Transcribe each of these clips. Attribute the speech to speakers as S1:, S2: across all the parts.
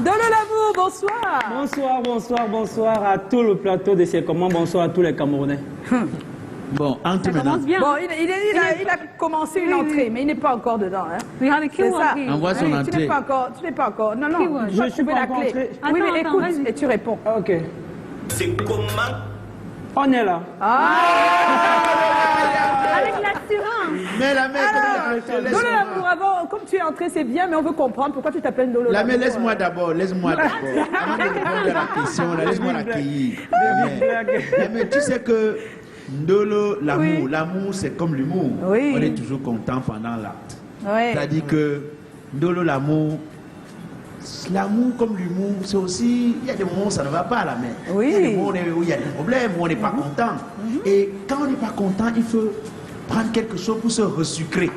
S1: Dolo Lamour, bonsoir.
S2: Bonsoir à tout le plateau de C'est Comment, bonsoir à tous les Camerounais.
S3: Bon, entre
S1: Ça
S3: maintenant.
S1: commence bien. Bon, il a commencé une entrée, mais il n'est pas encore dedans. Hein. C'est ça.
S3: Envoie son
S1: Tu n'es
S3: entrée.
S1: pas encore. Non,
S2: Je suis pas
S1: la
S2: encore
S1: clé.
S2: entré.
S1: Oui, mais
S4: Attends,
S1: écoute et tu réponds.
S2: Ok.
S5: C'est comment?
S2: On est là.
S4: Avec l'assurance.
S3: Mais la mère,
S1: Dolo Lamour, avant, comme tu es entré, c'est bien, mais on veut comprendre pourquoi tu t'appelles Dolo
S3: la
S1: Lamour.
S3: mère, laisse-moi d'abord. Avant de répondre à la question, laisse-moi l'accueillir. La mère, tu sais que Ndolo, l'amour, l'amour c'est comme l'humour.
S1: Oui.
S3: On est toujours content pendant l'acte.
S1: Ouais.
S3: C'est-à-dire que Ndolo, l'amour comme l'humour, c'est aussi, il y a des moments où ça ne va pas à la main.
S1: Oui.
S3: Il y a des moments où il y a des problèmes, où on n'est pas content. Et quand on n'est pas content, il faut prendre quelque chose pour se resucrer.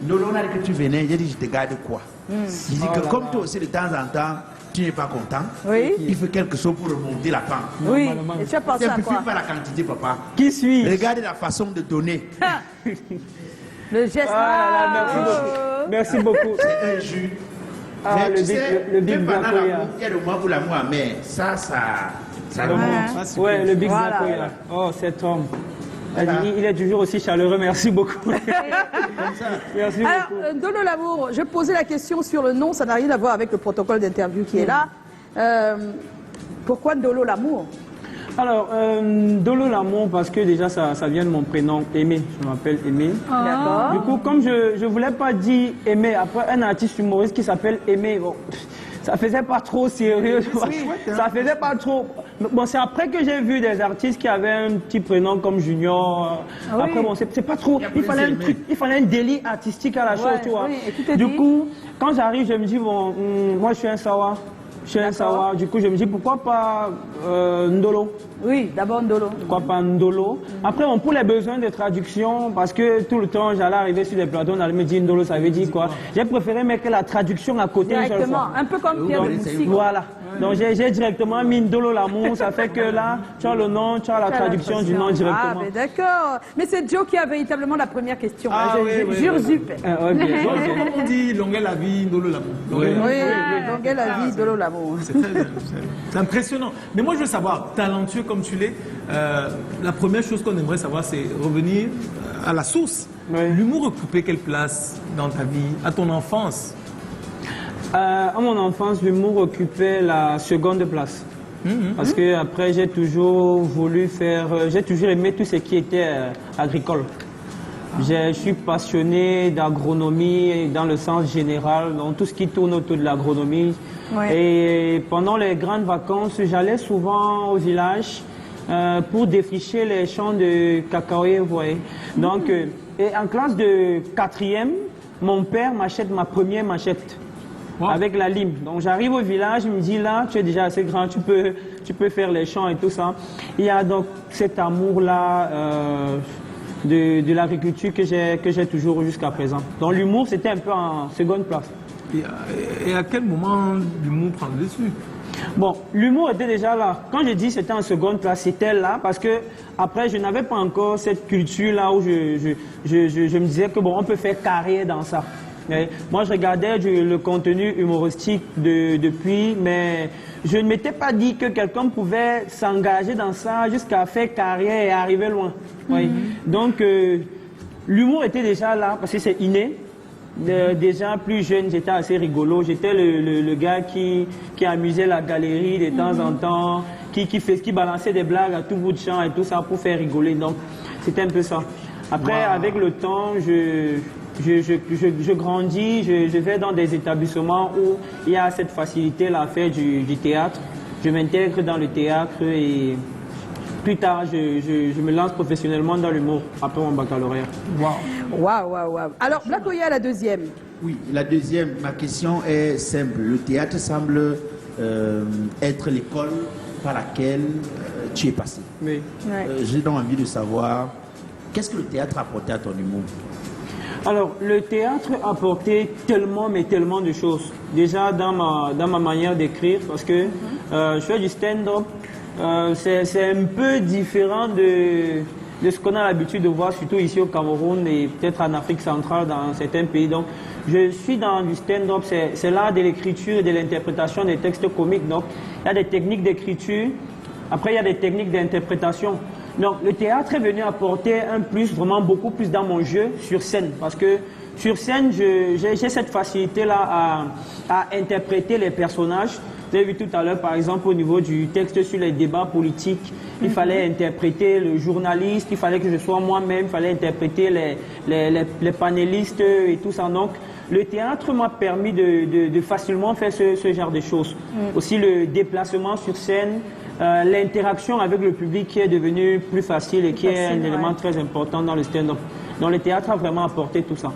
S3: Ndolo, on a dit que tu venais, j'ai dit, je te garde quoi? Il dit que comme toi aussi, de temps en temps, tu n'es pas content,
S1: Oui.
S3: il faut quelque chose pour remonter la pente.
S1: Oui. Et tu as pensé à
S3: Simplifie
S1: quoi?
S3: pas la quantité, papa.
S2: Qui suis-je?
S3: Regardez la façon de donner.
S1: Le geste.
S2: Merci beaucoup.
S3: C'est un jus.
S2: Ah,
S3: Mais
S2: le
S3: tu
S2: big-
S3: sais,
S2: le big
S3: même pendant
S2: Black Oya.
S3: l'amour, il y a le moment où l'amour amer. Ça remonte.
S2: Ouais, le Big
S1: Voilà.
S2: Black Oya. Oh, cet homme. Il est toujours aussi chaleureux, merci beaucoup. Merci
S1: Alors,
S2: beaucoup.
S1: Dolo Lamour, je posais la question sur le nom, ça n'a rien à voir avec le protocole d'interview qui est là. Pourquoi Dolo Lamour?
S2: Alors, Dolo Lamour, parce que déjà ça vient de mon prénom, Aimé. Je m'appelle Aimé.
S1: D'accord.
S2: Du coup, comme je voulais pas dire Aimé, après un artiste humoriste qui s'appelle Aimé, bon, ça faisait pas trop sérieux. Ça faisait pas trop. Bon, c'est après que j'ai vu des artistes qui avaient un petit prénom comme Junior.
S1: Oui.
S2: Après, bon, c'est pas trop. Il fallait un truc, il fallait un délit artistique à la chose, tu vois.
S1: oui, et tu t'es
S2: Du
S1: dit?
S2: coup, quand j'arrive, je me dis, bon, moi je suis un Sawa. Je suis un Sawa. Du coup, je me dis, pourquoi pas Ndolo?
S1: Oui, d'abord Dolo.
S2: Pourquoi pas Ndolo? Après, on pour les besoins de traduction, parce que tout le temps, j'allais arriver sur des plateaux, on allait me dire Ndolo, ça veut dire quoi? J'ai préféré mettre la traduction à côté une seule
S1: Directement,
S2: fois.
S1: un peu comme Pierre
S2: Donc,
S1: Moussi.
S2: voilà. Donc j'ai directement mis Ndolo Lamour, ça fait que là, tu as le nom, tu as la traduction du nom
S1: Ah,
S2: directement.
S1: mais d'accord. Mais c'est Joe qui a véritablement la première question.
S6: Ah,
S1: Je
S6: oui, oui,
S1: jure
S6: oui.
S1: Zup.
S2: Ouais, bien, bien, bien.
S6: Comme on dit, longueur la vie, Ndolo l'amour.
S1: Oui, donc elle a vie Dolo Lamour.
S6: C'est impressionnant. Mais moi, je veux savoir, talentueux comme tu l'es, la première chose qu'on aimerait savoir, c'est revenir à la source.
S2: Oui.
S6: L'humour occupait quelle place dans ta vie, à ton enfance?
S2: À mon enfance, l'humour occupait la seconde place. Parce que après, j'ai toujours voulu faire, j'ai toujours aimé tout ce qui était agricole. Je suis passionné d'agronomie dans le sens général, donc tout ce qui tourne autour de l'agronomie.
S1: Ouais.
S2: Et pendant les grandes vacances, j'allais souvent au village pour défricher les champs de cacaoyers, vous voyez. Donc, et en classe de 4e, mon père m'achète ma première machette.
S6: Wow.
S2: Avec la lime. Donc j'arrive au village, il me dit là, tu es déjà assez grand, tu peux faire les champs et tout ça. Il y a donc cet amour-là de l'agriculture que j'ai toujours jusqu'à présent. Donc l'humour, c'était un peu en seconde place.
S6: Et à quel moment l'humour prend le dessus?
S2: Bon, l'humour était déjà là. Quand je dis c'était en seconde place, c'était là parce que après, je n'avais pas encore cette culture-là où je me disais que bon, on peut faire carrière dans ça. Et moi, je regardais le contenu humoristique depuis, mais je ne m'étais pas dit que quelqu'un pouvait s'engager dans ça jusqu'à faire carrière et arriver loin. Oui. Donc, l'humour était déjà là parce que c'est inné. Déjà plus jeune, j'étais assez rigolo. J'étais le gars qui amusait la galerie de temps en temps, qui balançait des blagues à tout bout de champ et tout ça pour faire rigoler. Donc, c'était un peu ça. Après, avec le temps, je grandis, je vais dans des établissements où il y a cette facilité-là à faire du théâtre. Je m'intègre dans le théâtre et plus tard, je me lance professionnellement dans l'humour après mon baccalauréat.
S1: Waouh. Alors, Black Oya, la deuxième.
S3: Oui, la deuxième, ma question est simple. Le théâtre semble être l'école par laquelle tu es passé.
S2: Oui.
S1: Ouais.
S3: J'ai donc envie de savoir, qu'est-ce que le théâtre a apporté à ton humour?
S2: Alors, le théâtre a apporté tellement, mais tellement de choses. Déjà dans ma manière d'écrire, parce que je fais du stand-up. C'est un peu différent de ce qu'on a l'habitude de voir, surtout ici au Cameroun et peut-être en Afrique centrale, dans certains pays. Donc, je suis dans du stand-up, c'est l'art de l'écriture et de l'interprétation des textes comiques. Donc, il y a des techniques d'écriture, après il y a des techniques d'interprétation. Donc, le théâtre est venu apporter un plus, vraiment beaucoup plus dans mon jeu sur scène. Parce que sur scène, j'ai cette facilité-là à interpréter les personnages. Vous avez vu tout à l'heure, par exemple, au niveau du texte sur les débats politiques, il fallait interpréter le journaliste, il fallait que je sois moi-même, il fallait interpréter les panélistes et tout ça. Donc, le théâtre m'a permis de facilement faire ce genre de choses. Aussi, le déplacement sur scène, l'interaction avec le public qui est devenu plus facile et qui est un élément très important dans le stand-up. Donc, le théâtre a vraiment apporté tout ça.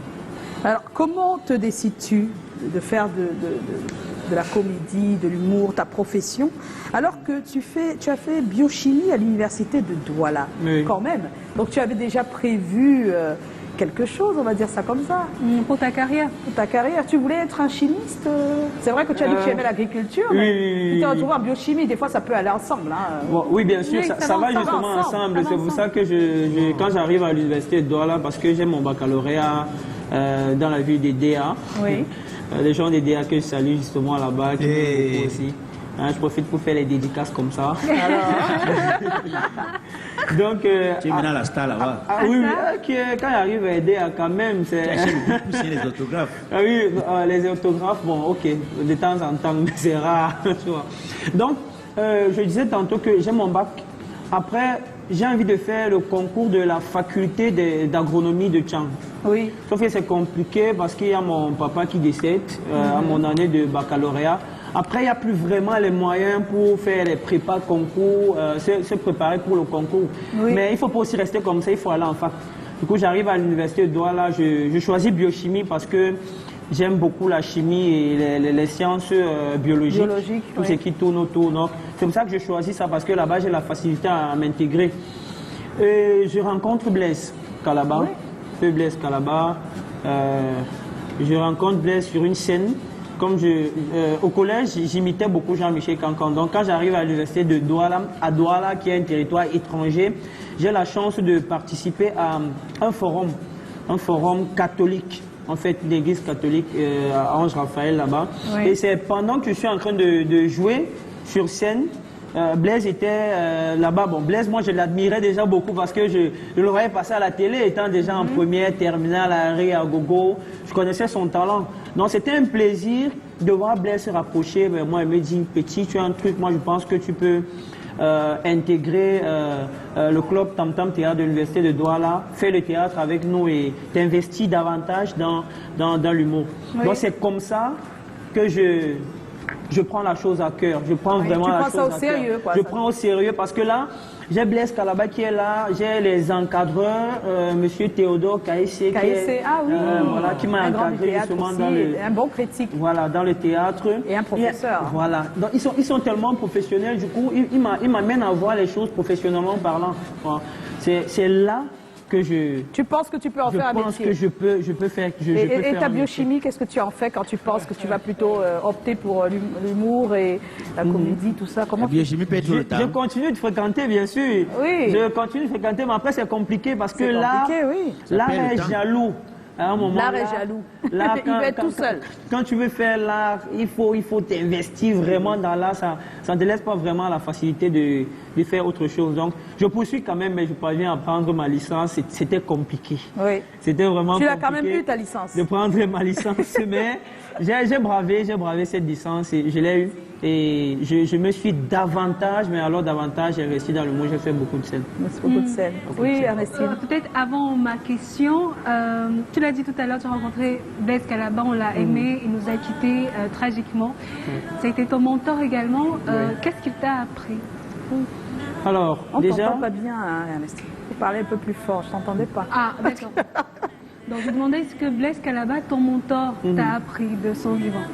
S1: Alors, comment te décides-tu de faire de la comédie, de l'humour, ta profession, alors que tu as fait biochimie à l'université de Douala, quand même. Donc tu avais déjà prévu quelque chose, on va dire ça comme ça.
S4: Pour ta carrière.
S1: Pour ta carrière. Tu voulais être un chimiste. C'est vrai que tu as dit que tu aimais l'agriculture, mais tu t'es retrouvé en biochimie. Des fois, ça peut aller ensemble. Hein.
S2: Bon, oui, bien sûr,
S4: Oui,
S2: ça va justement ensemble. C'est pour ça que quand j'arrive à l'université de Douala, parce que j'ai mon baccalauréat dans la ville des DA.
S1: Oui.
S2: Les gens des DA que je salue justement là-bas, qui m'aiment beaucoup aussi. Hein, je profite pour faire les dédicaces comme ça. Donc,
S3: tu es maintenant la star là-bas.
S2: Oui, quand j'arrive à DA quand même, c'est...
S3: C'est les autographes.
S2: Ah oui, les autographes, bon, ok, de temps en temps, mais c'est rare, tu vois. Donc, je disais tantôt que j'ai mon bac. Après, j'ai envie de faire le concours de la faculté d'agronomie de Tchang.
S1: Oui.
S2: Sauf que c'est compliqué parce qu'il y a mon papa qui décède à mon année de baccalauréat. Après, il n'y a plus vraiment les moyens pour faire les prépas concours, se préparer pour le concours.
S1: Oui.
S2: Mais il ne faut pas aussi rester comme ça, il faut aller en fac. Du coup, j'arrive à l'université de Douala, je choisis biochimie parce que j'aime beaucoup la chimie et les sciences biologiques, tout ce qui tourne autour. Donc, c'est pour ça que je choisis ça, parce que là-bas, j'ai la facilité à m'intégrer. Et je rencontre Blaise Calaba, Blaise Calaba. Je rencontre Blaise sur une scène. Comme au collège, j'imitais beaucoup Jean-Michel Cancan. Donc, quand j'arrive à l'université de Douala, qui est un territoire étranger, j'ai la chance de participer à un forum catholique. En fait, l'église catholique à Ange Raphaël là-bas. Oui. Et c'est pendant que je suis en train de jouer sur scène, Blaise était là-bas. Bon, Blaise, moi, je l'admirais déjà beaucoup parce que je le voyais passer à la télé, étant déjà en première, terminale, à Gogo. Je connaissais son talent. Donc, c'était un plaisir de voir Blaise se rapprocher vers moi et me dire, petit, tu as un truc, moi, je pense que tu peux intégrer le club Tam Tam Théâtre de l'Université de Douala, fais le théâtre avec nous et t'investis davantage dans l'humour. Oui. Donc c'est comme ça que je prends la chose à cœur. Je prends vraiment la chose à cœur. Tu prends ça au sérieux, quoi. Je prends au sérieux parce que là, j'ai Blaise Calaba qui est là, j'ai les encadreurs, Monsieur Théodore Kaïssé, voilà, qui m'a encadré justement dans le...
S1: Un bon critique.
S2: Voilà, dans le théâtre.
S1: Et un professeur.
S2: Voilà. Donc ils sont tellement professionnels, du coup, ils m'amènent à voir les choses professionnellement parlant. Voilà. C'est là que
S1: Tu penses que tu peux en faire un métier?
S2: Je pense que je peux faire.
S1: Et ta biochimie, qu'est-ce que tu en fais quand tu penses que tu vas plutôt opter pour l'humour et la comédie, tout ça? Comment
S3: la biochimie peut être tout le temps.
S2: Je continue de fréquenter, bien sûr.
S1: Oui.
S2: Je continue de fréquenter, mais après c'est compliqué parce que là est jaloux. À un moment,
S1: l'art est jaloux. Il va être tout seul.
S2: Quand tu veux faire l'art, il faut t'investir vraiment dans l'art. Ça ne te laisse pas vraiment la facilité de faire autre chose. Donc, je poursuis quand même, mais je parviens à prendre ma licence. C'était compliqué.
S1: Oui.
S2: C'était vraiment compliqué.
S1: Tu as quand même eu ta licence.
S2: De prendre ma licence, mais j'ai bravé cette licence et je l'ai eue. Et je me suis davantage investi dans le monde. J'ai fait beaucoup de scènes.
S1: Beaucoup de scènes. Oui, Ernestine.
S4: Peut-être avant ma question, tu l'as dit tout à l'heure, tu as rencontré Blaise Calaba, on l'a aimé, il nous a quittés tragiquement. Ça a été ton mentor également. Qu'est-ce qu'il t'a appris?
S2: Alors,
S1: on
S2: déjà...
S1: t'entend pas bien, hein, Ernestine. Tu parlais un peu plus fort, je t'entendais pas.
S4: Ah, d'accord. Donc, je demandais ce que Blaise Calaba, ton mentor, t'a appris de son vivant.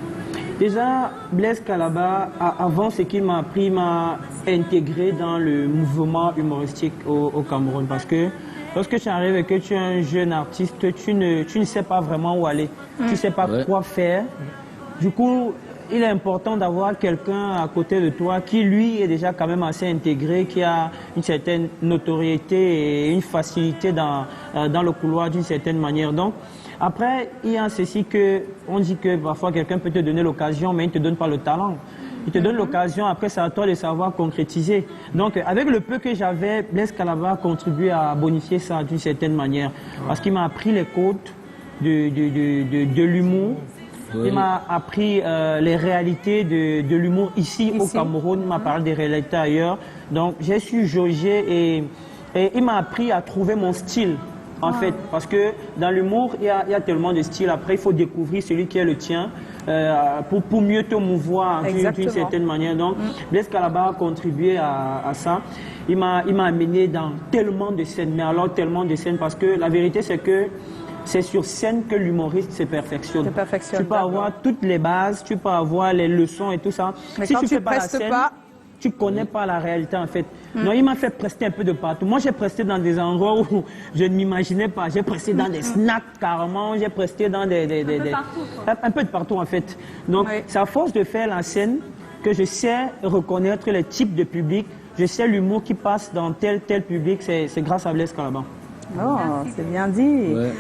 S2: Déjà, Blaise Calaba, avant ce qu'il m'a appris, il m'a intégré dans le mouvement humoristique au Cameroun. Parce que lorsque tu arrives et que tu es un jeune artiste, tu ne sais pas vraiment où aller. Tu ne sais pas quoi faire. Du coup, il est important d'avoir quelqu'un à côté de toi qui, lui, est déjà quand même assez intégré, qui a une certaine notoriété et une facilité dans le couloir d'une certaine manière. Donc, Après, il y a ceci que, on dit que parfois quelqu'un peut te donner l'occasion, mais il ne te donne pas le talent. Il te donne l'occasion, après c'est à toi de savoir concrétiser. Donc avec le peu que j'avais, Blaise Calabar a contribué à bonifier ça d'une certaine manière. Parce qu'il m'a appris les codes de l'humour. Oui. Il m'a appris les réalités de l'humour ici au Cameroun. Il m'a parlé des réalités ailleurs. Donc j'ai su jauger et il m'a appris à trouver mon style. En fait, parce que dans l'humour, il y a tellement de styles. Après, il faut découvrir celui qui est le tien pour mieux te mouvoir d'une certaine manière. Donc, Blaise Calabar a contribué à ça. Il m'a amené dans tellement de scènes, mais alors tellement de scènes, parce que la vérité, c'est que c'est sur scène que l'humoriste se perfectionne. Tu peux avoir toutes les bases, tu peux avoir les leçons et tout ça.
S1: Mais
S2: si
S1: quand
S2: tu
S1: tu
S2: fais pas la scène, tu ne connais pas la réalité en fait. Non, il m'a fait prester un peu de partout. Moi, j'ai presté dans des endroits où je ne m'imaginais pas. J'ai presté dans des snacks carrément, j'ai presté dans un peu de partout en fait. Donc, c'est à force de faire la scène que je sais reconnaître les types de public. Je sais l'humour qui passe dans tel public. C'est grâce à Blaise Calabar.
S1: Oh, c'est bien dit. Ouais.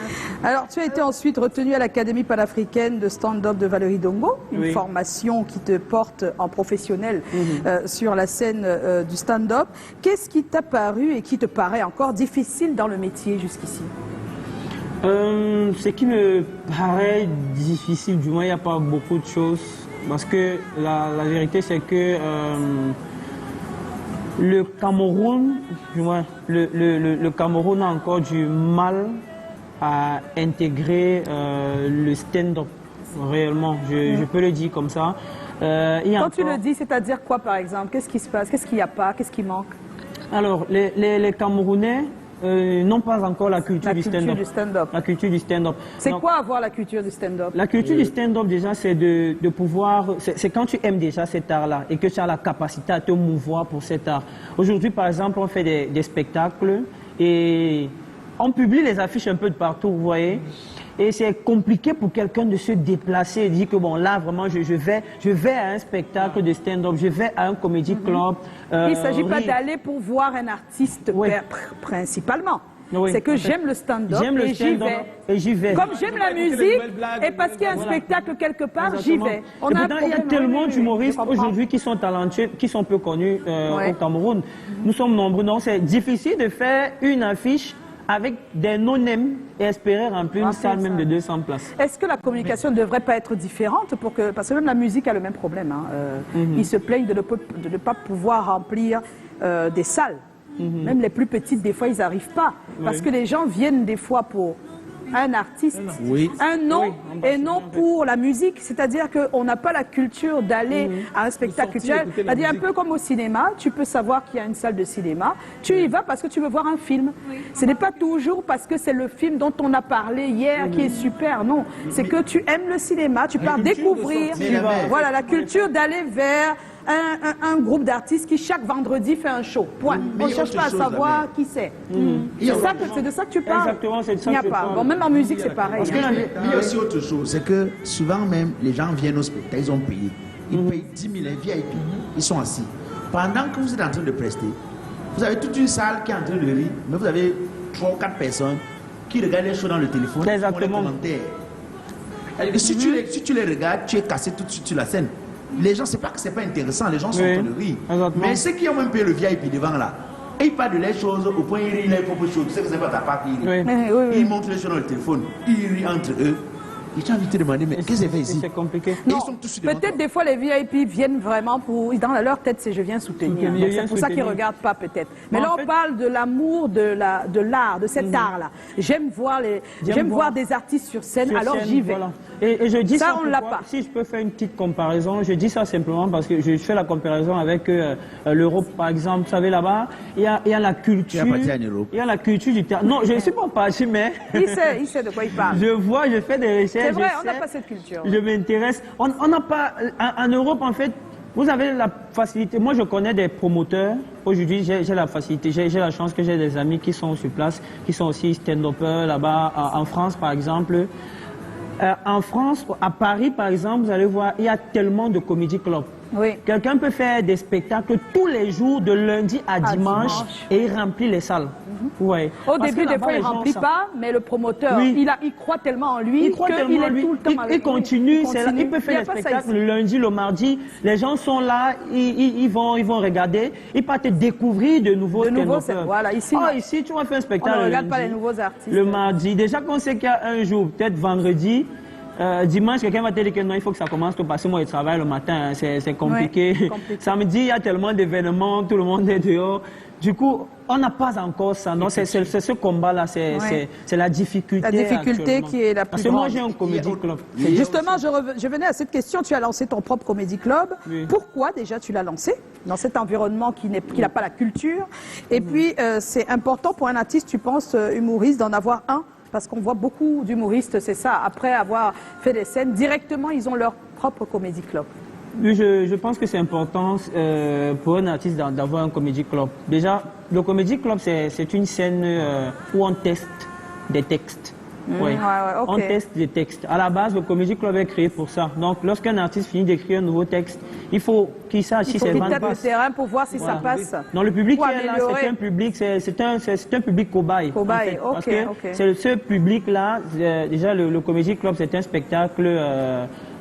S1: Alors, tu as été ensuite retenu à l'Académie panafricaine de stand-up de Valérie Dongo, une formation qui te porte en professionnel sur la scène du stand-up. Qu'est-ce qui t'a paru et qui te paraît encore difficile dans le métier jusqu'ici?
S2: Ce qui me paraît difficile, du moins il n'y a pas beaucoup de choses, parce que la vérité c'est que le Cameroun, du moins, le Cameroun a encore du mal à intégrer le stand-up, réellement, je peux le dire comme ça.
S1: Quand tu le dis, c'est-à-dire quoi par exemple? Qu'est-ce qui se passe? Qu'est-ce qu'il n'y a pas? Qu'est-ce qui manque?
S2: Alors, les Camerounais n'ont pas encore la culture du stand-up. La culture du stand-up.
S1: C'est quoi avoir la culture du stand-up?
S2: La culture du stand-up, déjà, c'est de pouvoir... C'est quand tu aimes déjà cet art-là et que tu as la capacité à te mouvoir pour cet art. Aujourd'hui, par exemple, on fait des spectacles et on publie les affiches un peu de partout, vous voyez. Et c'est compliqué pour quelqu'un de se déplacer et dire que bon, là, vraiment, je vais à un spectacle de stand-up, je vais à un comédie club.
S1: Il ne s'agit pas d'aller pour voir un artiste principalement. C'est que j'aime le stand-up
S2: et j'y vais.
S1: Comme j'aime la musique et parce qu'il y a un spectacle quelque part, j'y vais.
S2: Il y a tellement d'humoristes aujourd'hui qui sont talentueux, qui sont peu connus au Cameroun. Nous sommes nombreux, donc c'est difficile de faire une affiche avec des non-name et espérer remplir une salle même de 200 places.
S1: Est-ce que la communication ne devrait pas être différente parce que même la musique a le même problème. Ils se plaignent de ne pas pouvoir remplir des salles. Même les plus petites, des fois, ils n'arrivent pas. Parce que les gens viennent des fois pour un artiste, un nom, et non pour la musique. C'est-à-dire qu'on n'a pas la culture d'aller à un spectacle culturel. C'est-à-dire un peu comme au cinéma, tu peux savoir qu'il y a une salle de cinéma, tu y vas parce que tu veux voir un film. Ce n'est pas toujours parce que c'est le film dont on a parlé hier qui est super, non. C'est que tu aimes le cinéma, tu pars découvrir voilà, la culture d'aller vers un groupe d'artistes qui chaque vendredi fait un show. Point. On ne cherche pas à savoir qui c'est. C'est de ça que tu parles.
S2: Exactement, c'est de ça
S1: que je parle. Bon, même en musique, c'est pareil.
S3: Il y a aussi autre chose, c'est que souvent même, les gens viennent au spectacle, ils ont payé. Ils payent 10 000 VIP, ils sont assis. Pendant que vous êtes en train de prester, vous avez toute une salle qui est en train de rire, mais vous avez 3 ou 4 personnes qui regardent les shows dans le téléphone, qui font les commentaires. Si tu les regardes, tu es cassé tout de suite sur la scène. Les gens, c'est pas que c'est pas intéressant, les gens sont en train de rire. Mais ceux qui ont même payé le VIP devant là, et ils parlent de les choses au point où ils rient les propres choses. Tu sais que c'est pas ta part qui rit. Ils montrent les choses dans le téléphone, ils rient entre eux. Et tu as envie de te demander, mais qu'est-ce que c'est fait ici?
S2: C'est compliqué.
S1: Peut-être des fois les VIP viennent vraiment pour... Dans leur tête, c'est je viens soutenir. C'est pour ça qu'ils ne regardent pas peut-être. Mais là, on parle de l'amour de l'art, de cet art-là. J'aime voir des artistes sur scène, alors j'y vais.
S2: Voilà. Et je dis ça,
S1: on l'a pas.
S2: Si je peux faire une petite comparaison, je dis ça simplement parce que je fais la comparaison avec l'Europe, par exemple. Vous savez, là-bas, il y a la culture... Il y a la culture du théâtre. Non, je ne suis pas parti, mais...
S1: Il sait de quoi il parle.
S2: Je fais des recherches.
S1: C'est vrai, on n'a pas cette culture.
S2: Je m'intéresse. On n'a pas... En Europe, en fait, vous avez la facilité. Moi, je connais des promoteurs. Aujourd'hui, j'ai la facilité. J'ai la chance que j'ai des amis qui sont sur place, qui sont aussi stand-uppers là-bas, en France, par exemple. En France, à Paris, par exemple, vous allez voir, il y a tellement de comédie clubs.
S1: Oui.
S2: Quelqu'un peut faire des spectacles tous les jours, de lundi à dimanche, et il remplit les salles. Ouais.
S1: Au début, des fois, il ne remplit pas, mais le promoteur, il croit tellement en lui qu'il est tout le temps avec lui.
S2: Il continue, il peut faire des spectacles le lundi, le mardi. Les gens sont là, ils vont regarder, ils partent découvrir de nouveaux stand-uppers.
S1: Voilà, ici,
S2: ici, tu vas faire un spectacle.
S1: On ne regarde pas les nouveaux artistes.
S2: Le mardi, déjà qu'on sait qu'il y a un jour, peut-être vendredi, dimanche, quelqu'un va te dire que non, il faut que ça commence tôt parce que moi, je travaille le matin, c'est compliqué. Ouais, samedi, il y a tellement d'événements, tout le monde est dehors. Du coup, on n'a pas encore ça. Non, c'est ce combat-là, c'est la difficulté.
S1: La difficulté qui est la plus grande.
S2: Parce que moi, j'ai un comédie club.
S1: Justement, je venais à cette question. Tu as lancé ton propre comédie club. Oui. Pourquoi déjà tu l'as lancé dans cet environnement qui n'a pas la culture? Et puis, c'est important pour un artiste, tu penses, humoriste, d'en avoir un? Parce qu'on voit beaucoup d'humoristes, c'est ça. Après avoir fait des scènes, directement, ils ont leur propre comédie club.
S2: Oui, je pense que c'est important pour un artiste d'avoir un comédie club. Déjà, le comédie club, c'est une scène où on teste des textes. Oui. On teste des textes. À la base, le comédie club est créé pour ça. Donc, lorsqu'un artiste finit d'écrire un nouveau texte, il faut qu'il sache si c'est vraiment
S1: le terrain pour voir si ça passe.
S2: Non, le public qui est là, c'est un public, c'est un public cobaye.
S1: Cobaye,
S2: en fait, c'est ce public-là. Déjà, le comédie club, c'est un spectacle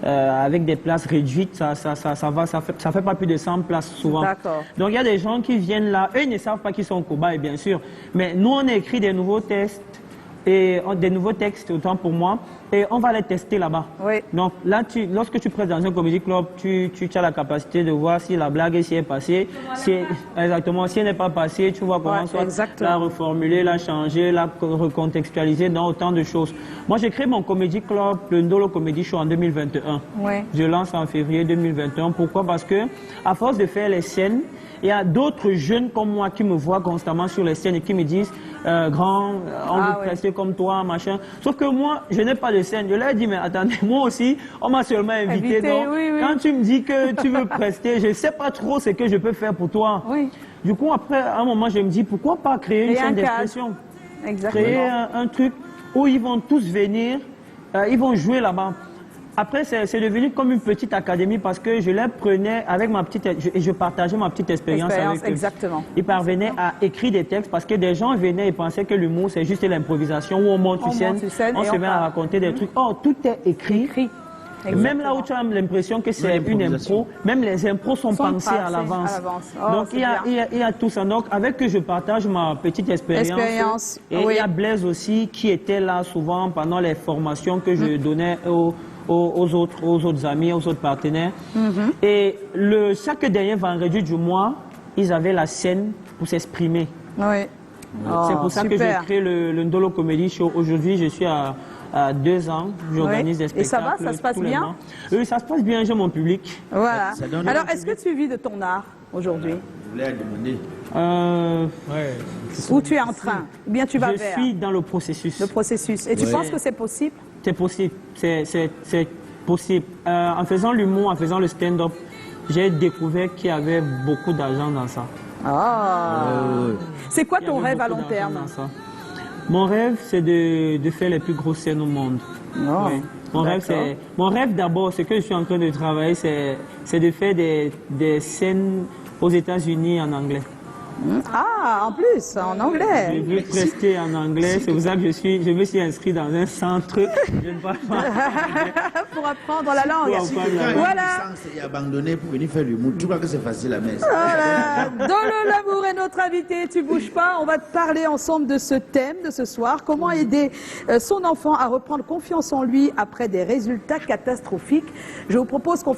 S2: avec des places réduites. Ça fait pas plus de 100 places souvent. Donc, il y a des gens qui viennent là. Eux, ils ne savent pas qu'ils sont cobayes, bien sûr. Mais nous, on a écrit des nouveaux tests. Et des nouveaux textes, autant pour moi, et on va les tester là-bas. Oui. Donc là, lorsque tu presses dans un comédie club, tu as la capacité de voir si la blague est passée, exactement, si elle n'est pas passée, tu vois comment la reformuler, la changer, la recontextualiser dans autant de choses. Moi, j'ai créé mon comédie club, le Ndolo Comedy Show en 2021. Oui. Je lance en février 2021. Pourquoi? Parce que à force de faire les scènes, il y a d'autres jeunes comme moi qui me voient constamment sur les scènes et qui me disent grand, on veut prester comme toi, machin. Sauf que moi, je n'ai pas de scène. Je leur ai dit, mais attendez, moi aussi, on m'a seulement invité. Donc, quand tu me dis que tu veux prester, je ne sais pas trop ce que je peux faire pour toi. Oui. Du coup, après, à un moment, je me dis, pourquoi pas créer une scène d'expression? Créer un truc où ils vont tous venir, ils vont jouer là-bas. Après, c'est devenu comme une petite académie parce que je les prenais avec ma petite... Et je partageais ma petite expérience avec eux.
S1: Exactement.
S2: Ils parvenaient à écrire des textes parce que des gens venaient et pensaient que l'humour, c'est juste l'improvisation où on monte sur scène, on se met à raconter des trucs. Oh, tout est écrit. Même là où tu as l'impression que c'est une impro, même les impros sont pensés à l'avance. Donc, il y a tout ça. Donc, avec eux, je partage ma petite expérience. Et il y a Blaise aussi qui était là souvent pendant les formations que je donnais aux autres amis, aux autres partenaires. Et chaque dernier vendredi du mois, ils avaient la scène pour s'exprimer. Oui. C'est pour ça que j'ai créé le Ndolo Comedy Show. Aujourd'hui, je suis à 2 ans, j'organise des spectacles.
S1: Et ça va, ça se passe bien?
S2: Oui, ça se passe bien, j'ai mon public.
S1: Voilà. Alors, est-ce que tu vis de ton art aujourd'hui?
S3: Je voulais demander.
S1: Où tu es en train? Ou bien tu vas vers?
S2: Je suis dans le processus.
S1: Le processus. Et tu penses que c'est possible?
S2: C'est possible, c'est possible. En faisant l'humour, en faisant le stand-up, j'ai découvert qu'il y avait beaucoup d'argent dans ça.
S1: C'est quoi ton rêve à long terme?
S2: Mon rêve, c'est de faire les plus grosses scènes au monde. Oui. Mon rêve d'abord, ce que je suis en train de travailler, c'est de faire des scènes aux États-Unis en anglais.
S1: Ah, en plus, en anglais.
S2: Je veux prester en anglais, c'est pour ça que je me suis inscrit dans un centre. Je ne parle pas
S1: pour apprendre la langue.
S3: Voilà. Et abandonné pour venir faire l'humour. Tu crois que c'est facile à mettre?
S1: Voilà. Ndolo L'Amour est notre invité. Tu bouges pas. On va te parler ensemble de ce thème de ce soir. Comment aider son enfant à reprendre confiance en lui après des résultats catastrophiques. Je vous propose qu'on fasse